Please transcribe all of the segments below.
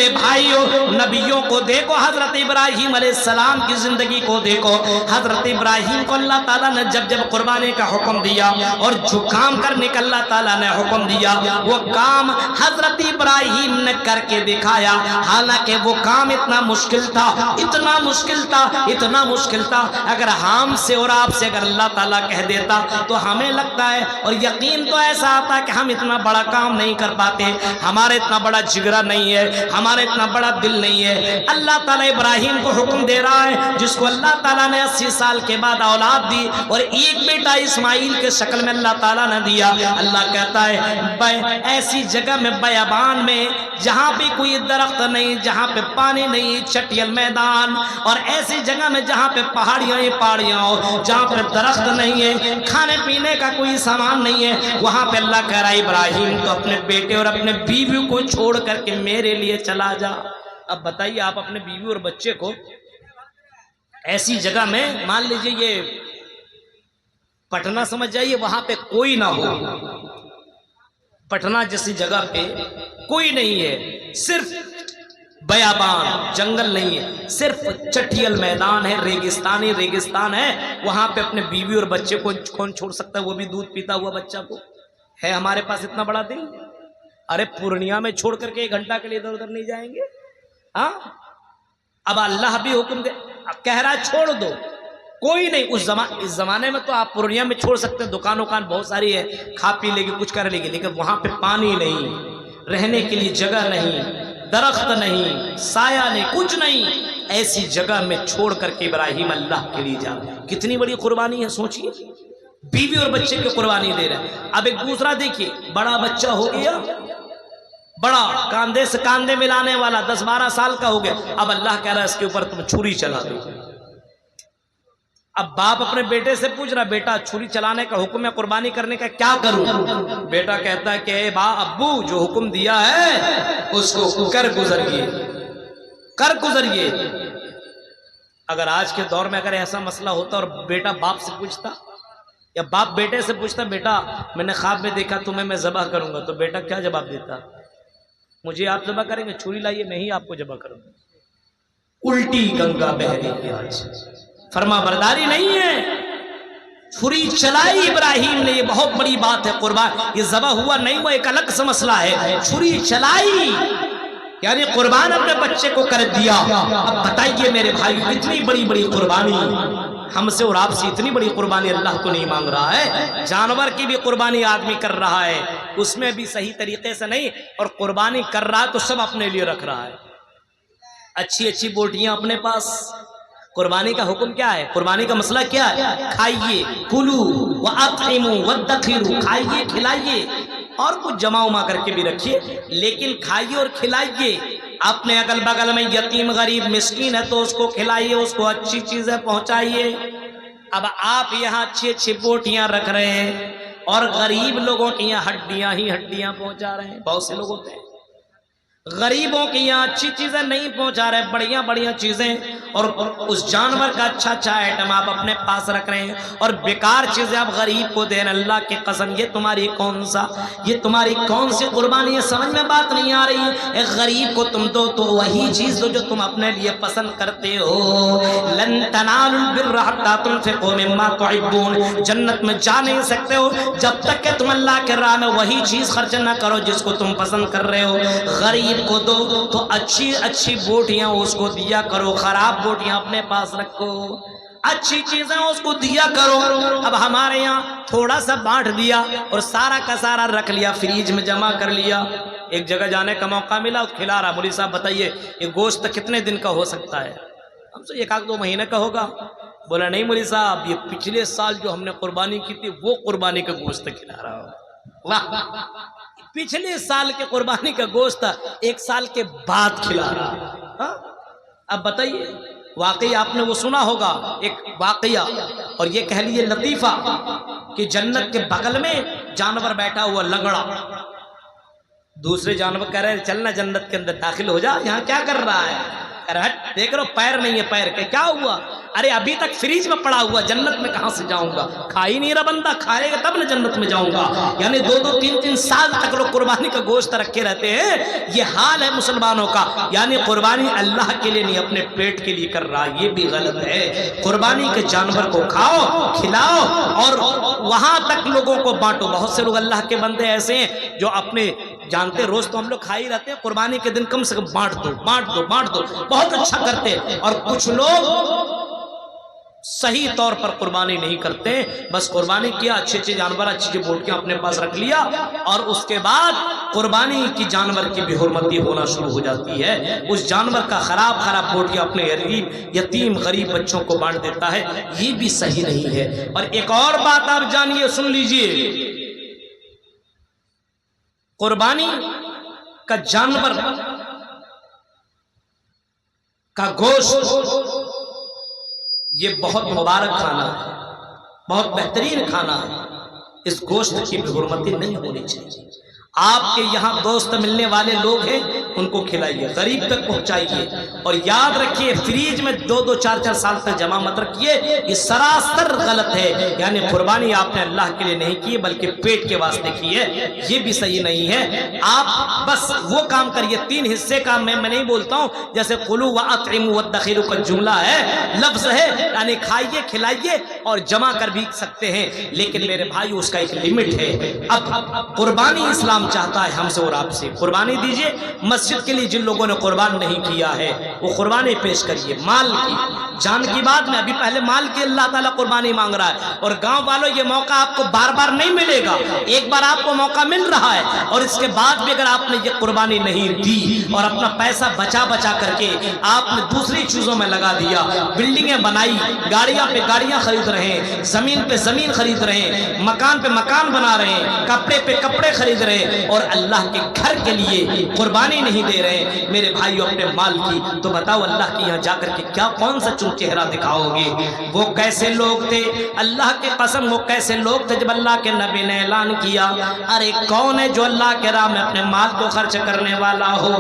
میرے بھائیوں نبیوں کو دیکھو، حضرت ابراہیم علیہ السلام کی زندگی کو دیکھو. حضرت ابراہیم کو اللہ تعالیٰ نے جب جب قربانی کا حکم دیا اور جو کام کرنے کا اللہ تعالیٰ نے حکم دیا وہ کام حضرت ابراہیم نے کر کے دکھایا. حالانکہ وہ کام اتنا مشکل تھا، اتنا مشکل تھا، اتنا مشکل تھا. اگر ہم سے اور آپ سے اگر اللہ تعالیٰ کہہ دیتا تو ہمیں لگتا ہے اور یقین تو ایسا آتا کہ ہم اتنا بڑا کام نہیں کر پاتے، ہمارے اتنا بڑا جگرا نہیں ہے، ہمارے اتنا بڑا دل نہیں ہے. اللہ تعالیٰ ابراہیم کو حکم دے رہا ہے جس کو اللہ تعالیٰ نے 80 سال کے بعد اولاد دی اور ایک بیٹا اسماعیل کے شکل میں اللہ تعالیٰ نے دیا. اللہ کہتا ہے ایسی جگہ میں بیابان میں جہاں پہ کوئی درخت نہیں، جہاں پہ پانی نہیں، چٹیل میدان، اور ایسی جگہ میں جہاں پہ پہاڑیاں ہی پہاڑیاں ہو، جہاں پہ درخت نہیں ہے، کھانے پینے کا کوئی سامان نہیں ہے، وہاں پہ اللہ کہہ رہا ہے ابراہیم تو اپنے بیٹے اور اپنے بیوی کو چھوڑ کر کے میرے لیے چلا جا. اب بتائیے آپ اپنے بیوی اور بچے کو ایسی جگہ میں، مان لیجئے یہ پٹنہ سمجھ جائیے، وہاں پہ کوئی نہ ہو، پٹنہ جیسی جگہ پہ کوئی نہیں ہے، صرف بیابان، جنگل نہیں ہے، صرف چٹیل میدان ہے، ریگستانی ریگستان ہے، وہاں پہ اپنے بیوی اور بچے کو کون چھوڑ سکتا ہے، وہ بھی دودھ پیتا ہوا بچہ کو؟ ہے ہمارے پاس اتنا بڑا دل؟ ارے پورنیہ میں چھوڑ کر کے 1 گھنٹہ کے لیے ادھر ادھر نہیں جائیں گے؟ ہاں اب اللہ بھی حکم دے، کہہ رہا ہے چھوڑ دو. کوئی نہیں. اس زمانے میں تو آپ پورنیہ میں چھوڑ سکتے ہیں، دکان وکان بہت ساری ہے، کھا پی لے گی، کچھ کر لے گی، لیکن وہاں پہ پانی نہیں، رہنے کے لیے جگہ نہیں، درخت نہیں، سایہ نہیں، کچھ نہیں. ایسی جگہ میں چھوڑ کر کے ابراہیم اللہ کے لیے جا. کتنی بڑی قربانی ہے، سوچئے، بیوی اور بچے کی قربانی دے رہے ہیں. اب ایک دوسرا دیکھیے، بڑا بچہ ہو گیا، بڑا کاندھے سے کاندھے ملانے والا 10-12 سال کا ہو گیا، اب اللہ کہہ رہا ہے اس کے اوپر تم چھری چلا دو. اب باپ اپنے بیٹے سے پوچھ رہا، بیٹا چھری چلانے کا حکم ہے، قربانی کرنے کا کیا کروں؟ بیٹا کہتا ہے کہ اے ابو جو حکم دیا ہے اس کو کر گزریے، کر گزریے. اگر آج کے دور میں اگر ایسا مسئلہ ہوتا اور بیٹا باپ سے پوچھتا یا باپ بیٹے سے پوچھتا، بیٹا میں نے خواب میں دیکھا تمہیں میں ذبح کروں گا، تو بیٹا کیا جواب دیتا؟ مجھے آپ ذبح کریں گے؟ چھری لائیے، میں ہی آپ کو ذبح کروں گا. الٹی گنگا بہہ رہی ہے آج، فرما برداری نہیں ہے. چھری چلائی ابراہیم نے، یہ بہت بڑی بات ہے. قربان یہ ذبح ہوا نہیں ہوا ایک الگ سے مسئلہ ہے، چھری چلائی یعنی قربان اپنے بچے کو کر دیا. اب بتائیے میرے بھائیو، اتنی بڑی بڑی قربانی ہم سے اور آپ سے، اتنی بڑی قربانی اللہ کو نہیں مانگ رہا ہے. جانور کی بھی قربانی آدمی کر رہا ہے، اس میں بھی صحیح طریقے سے نہیں، اور قربانی کر رہا ہے تو سب اپنے لیے رکھ رہا ہے. اچھی اچھی بوٹیاں اپنے پاس. قربانی کا حکم کیا ہے؟ قربانی کا مسئلہ کیا ہے؟ کھائیے، کلو واطعموا وادخروا، کھائیے کھلائیے اور کچھ جمع وما کر کے بھی رکھیے، لیکن کھائیے اور کھلائیے. اپنے اگل بغل میں یتیم غریب مسکین ہے تو اس کو کھلائیے، اس کو اچھی چیزیں پہنچائیے. اب آپ یہاں اچھی اچھی بوٹیاں رکھ رہے ہیں اور غریب لوگوں کی یہاں ہڈیاں ہی ہڈیاں پہنچا رہے ہیں. بہت سے لوگ ہوتے ہیں غریبوں کی یہاں اچھی چیزیں نہیں پہنچا رہے، بڑھیا بڑھیا چیزیں، اور اس جانور کا اچھا اچھا آئٹم آپ اپنے پاس رکھ رہے ہیں اور بیکار چیزیں آپ غریب کو دے رہے ہیں. اللہ کی قسم یہ تمہاری کون سی قربانی ہے؟ سمجھ میں بات نہیں آ رہی ہے. ایک غریب کو تم دو تو وہی چیز دو جو تم اپنے لیے پسند کرتے ہو. لن تنالوا البر حتى تنفقوا مما تحبون، جنت میں جا نہیں سکتے ہو جب تک کہ تم اللہ کے راہ میں وہی چیز خرچ نہ کرو جس کو تم پسند کر رہے ہو. غریب کو دو تو اچھی اچھی بوٹیاں اس کو دیا کرو، خراب بوٹیاں اپنے پاس رکھو، اچھی چیزیں اس کو دیا کرو. اب ہمارے یہاں تھوڑا سا بانٹ دیا اور سارا کا سارا رکھ لیا، فریج میں جمع کر لیا. ایک جگہ جانے کا موقع ملا، کھلا رہا، مولوی صاحب بتائیے یہ گوشت کتنے دن کا ہو سکتا ہے؟ ہم سے 1-2 مہینے کا ہوگا. بولا نہیں مولوی صاحب، یہ پچھلے سال جو ہم نے قربانی کی تھی وہ قربانی کا گوشت کھلا رہا ہو. واہ، پچھلے سال کے قربانی کا گوشت 1 سال کے بعد کھلا رہا. اب بتائیے، واقعی آپ نے وہ سنا ہوگا ایک واقعہ، اور یہ کہہ لیے لطیفہ، کہ جنت کے بغل میں جانور بیٹھا ہوا لنگڑا. دوسرے جانور کہہ رہے ہیں چلنا جنت کے اندر داخل ہو جا، یہاں کیا کر رہا ہے؟ हट देख रहे हो पैर नहीं है, पैर के क्या हुआ? अरे अभी तक फ्रिज में पड़ा हुआ, जन्नत में कहां से जाऊंगा? खा ही नहीं रहा बंदा, खाएगा तब ना जन्नत में जाऊंगा। यानी 2-2, 3-3 साल तक लोग कुर्बानी का गोश्त रखे रहते हैं। ये हाल है मुसलमानों का। यानी कुर्बानी अल्लाह के लिए नहीं, अपने पेट के लिए कर रहा, ये भी गलत है। कुर्बानी के जानवर को खाओ, खिलाओ और वहां तक लोगों को बांटो। बहुत से लोग अल्लाह के बंदे ऐसे हैं जो अपने जानते रोज तो हम लोग खा ही रहते हैं, कुर्बानी के दिन कम से कम बांट दो, बांट दो, बांट दो, बहुत अच्छा करते हैं। और कुछ लोग सही तौर पर कुर्बानी नहीं करते, बस कुर्बानी किया, अच्छे अच्छे जानवर अच्छी बोटियां अपने पास रख लिया और उसके बाद कुर्बानी की जानवर की बेहुरमती होना शुरू हो जाती है। उस जानवर का खराब बोटियां अपने गरीब यतीम गरीब बच्चों को बांट देता है, ये भी सही नहीं है। और एक और बात आप जानिए, सुन लीजिए, कुर्बानी का जानवर का गोश्त ये बहुत मुबारक खाना है, बहुत बेहतरीन खाना है। इस गोश्त की बेहुरमती नहीं होनी चाहिए। आपके यहाँ दोस्त मिलने वाले लोग हैं, उनको खिलाइए, गरीब तक पहुंचाइए। और याद रखिए, फ्रीज में 2-2, 4-4 साल तक जमा मत रखिए, ये सरासर गलत है। यानी कुर्बानी आपने अल्लाह के लिए नहीं की बल्कि पेट के वास्ते की है, ये भी सही नहीं है। आप बस वो काम करिए, 3 हिस्से का मैं नहीं बोलता हूँ, जैसे कुलू व अतइमू वद्दखिरू का जुमला है, लफ्ज है, यानी खाइए, खिलाइए और जमा कर भी सकते हैं, लेकिन मेरे भाई उसका एक लिमिट है। अब कुर्बानी इस्लाम चाहता है हमसे और आपसे, कुर्बानी दीजिए। मस्जिद के लिए जिन लोगों ने कुर्बान नहीं किया है वो कुर्बानी पेश करिए, माल की, जान की बात में अभी पहले माल की अल्लाह ताला कुर्बानी मांग रहा है। और गांव वालों, ये मौका आपको बार बार नहीं मिलेगा, एक बार आपको मौका मिल रहा है और इसके बाद भी अगर आपने ये कुर्बानी नहीं दी और अपना पैसा बचा बचा करके आपने दूसरी चीजों में लगा दिया, बिल्डिंगें बनाई, गाड़ियां पे गाड़ियां खरीद रहे हैं, जमीन पे जमीन खरीद रहे हैं, मकान पे मकान बना रहे हैं, कपड़े पे कपड़े खरीद रहे हैं और अल्लाह के घर के लिए कुर्बानी नहीं दे रहे मेरे भाइयों अपने माल की, तो बताओ अल्लाह के यहाँ जाकर के क्या कौन सा चेहरा दिखाओगे? वो कैसे लोग थे, अल्लाह के कसम वो कैसे लोग थे जब अल्लाह के नबी ने ऐलान किया, अरे कौन है जो अल्लाह के राह में अपने माल को खर्च करने वाला हो,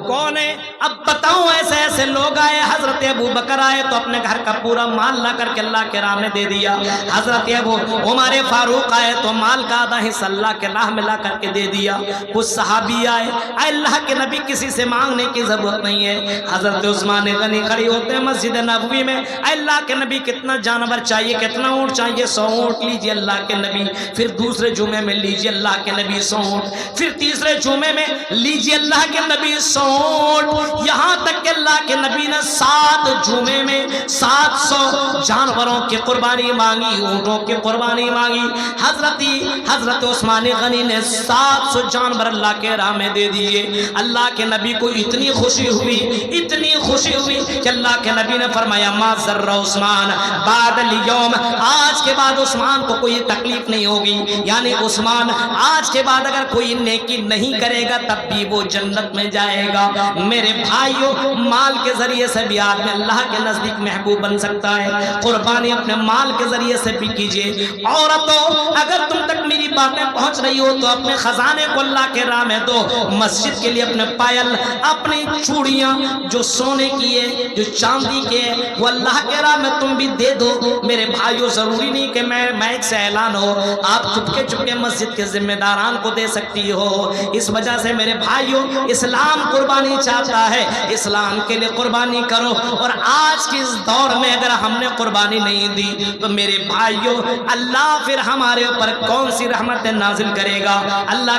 कौन है? अब बताऊं, ऐसे ऐसे लोग आए, हजरत अबू बकर आए तो अपने घर का पूरा माल ला करके अल्लाह के राह में दे दिया। हजरत अबू उमर फारूक आए तो माल का आधा हिस्सा अल्लाह के राह में ला करके दे दिया। कुछ सहाबी आए, अल्लाह के नबी किसी से मांगने की जरूरत नहीं है। हजरत उस्मान गनी खड़ी होते हैं मस्जिद नबवी में, अल्लाह के नबी कितना जानवर चाहिए, कितना ऊंट चाहिए? 100 ऊंट लीजिए अल्लाह के नबी। फिर दूसरे जुमे में लीजिए अल्लाह के नबी 100 ऊंट, फिर तीसरे जुमे में लीजिए अल्लाह के नबी 100 ऊंट, यहाँ तक कि अल्लाह के नबी ने 7 जुमे में 700 जानवरों की कुर्बानी मांगी, ऊंटों की कुर्बानी मांगी। हजरत उस्मान गनी ने 700 जानवर अल्लाह के राह में दे दिए। अल्लाह के नबी को इतनी खुशी हुई, इतनी खुशी हुई कि अल्लाह के नबी ने फरमाया, मा ज़र्रा उस्मान बादल यौम, आज के बाद उस्मान को कोई तकलीफ नहीं होगी। यानी उस्मान आज के बाद अगर कोई नेकी नहीं करेगा तब भी वो जन्नत में जाएगा। मेरे भाइयों, माल के जरिए से भी आदमी अल्लाह के नजदीक महबूब बन सकता है। कुर्बानी अपने माल के जरिए से भी कीजिए। औरतों, अगर तुम तक मेरी बातें पहुंच रही हो तो अपने खजाने को अल्लाह के राह में दो। मस्जिद के लिए अपने पायल, अपनी चूड़ियां जो सोने की है, जो चांदी के है, वो अल्लाह के राह में तुम भी दे दो। मेरे भाइयों, जरूरी नहीं कि मैं माइक से ऐलान हो, आप चुपके चुपके मस्जिद के जिम्मेदारान को दे सकती हो। इस वजह से मेरे भाइयों, इस्लाम कुर्बानी चाहता है, इस्लाम के लिए कुर्बानी करो। और आज के इस दौर में अगर हमने कुर्बानी नहीं दी तो मेरे भाइयों, अल्लाह फिर हमारे ऊपर कौन सी रहमत नाजिल करेगा? अल्लाह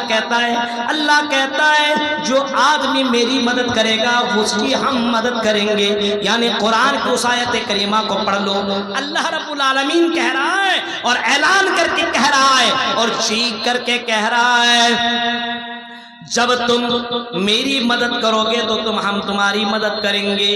कहता है जो आदमी मेरी मदद करेगा उसकी हम मदद करेंगे। यानी कुरान की उस आयत करीमा को पढ़ लो, अल्लाह रब्बुल आलमीन कह रहा है और ऐलान करके कह रहा है और चीख करके कह रहा है, जब तुम मेरी मदद करोगे तो हम तुम्हारी मदद करेंगे,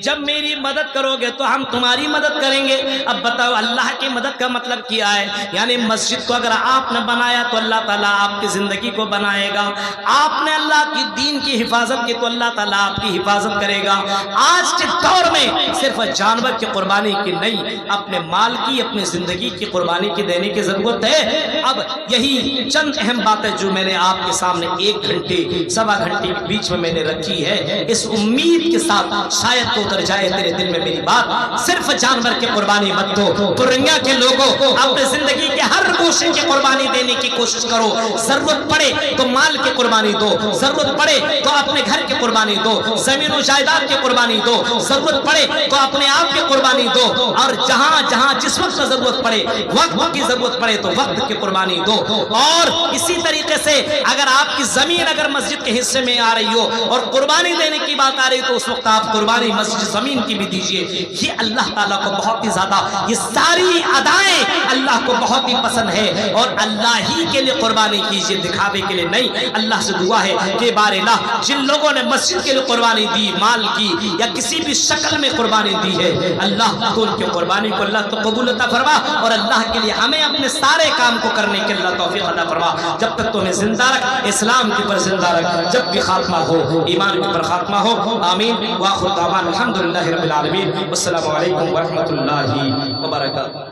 जब मेरी मदद करोगे तो हम तुम्हारी मदद करेंगे। अब बताओ, अल्लाह की मदद का मतलब क्या है? यानी मस्जिद को अगर आपने बनाया तो अल्लाह ताला आपकी जिंदगी को बनाएगा। आपने अल्लाह की दीन की हिफाजत की तो अल्लाह ताला आपकी हिफाजत करेगा। आज के दौर में सिर्फ जानवर की कुर्बानी की नहीं, अपने माल की, अपनी जिंदगी की कुर्बानी की देने की जरूरत है। अब यही चंद अहम बातें जो मैंने आपके सामने 1 घंटे सवा घंटे के बीच में मैंने रखी है, इस उम्मीद के साथ शायद तो उतर जाए तेरे दिल में मेरी बात। सिर्फ जानवर की कुर्बानी मत दो, दुनिया के लोगों अपने जिंदगी के हर गोशे की कुर्बानी देने की कोशिश करो। जरूरत पड़े तो माल की कुर्बानी दो, जरूरत पड़े तो अपने घर की कुर्बानी दो, जमीन और जायदाद की कुर्बानी दो, जरूरत पड़े तो अपने आप की कुर्बानी दो, और जहां जहां जिस वक्त जरूरत पड़े, वक्त की जरूरत पड़े तो वक्त की कुर्बानी दो। और इसी तरीके से अगर आपकी जमीन अगर मस्जिद के हिस्से में आ रही हो और कुर्बानी देने की बात आ रही तो उस वक्त आप कुर्बानी मस्जिद जमीन की भी दीजिए। ये अल्लाह ताला को बहुत ही ज्यादा, ये सारी अदाएं अल्लाह को बहुत ही पसंद है, और अल्लाह ही के लिए कुर्बानी कीजिए, दिखावे के लिए नहीं। अल्लाह से दुआ है कि बारेला जिन लोगों ने मस्जिद के लिए कुर्बानी दी, माल की या किसी भी शक्ल में कुर्बानी दी है, अल्लाह तो उनकी कुर्बानी को अल्लाह तो कबूल अता फरमा, और अल्लाह के लिए हमें अपने सारे काम को करने के अल्लाह तौफीक अता फरमा। जब तक तुम्हें जिंदा रख, इस्लाम के ऊपर जिंदा रख, जब भी खात्मा हो ईमान के ऊपर खात्मा हो। आमीन। व आखिर दावाना अल्हम्दुलिल्लाहि रब्बिल आलमीन। अस्सलामु अलैकुम व रहमतुल्लाहि व बरकातहू।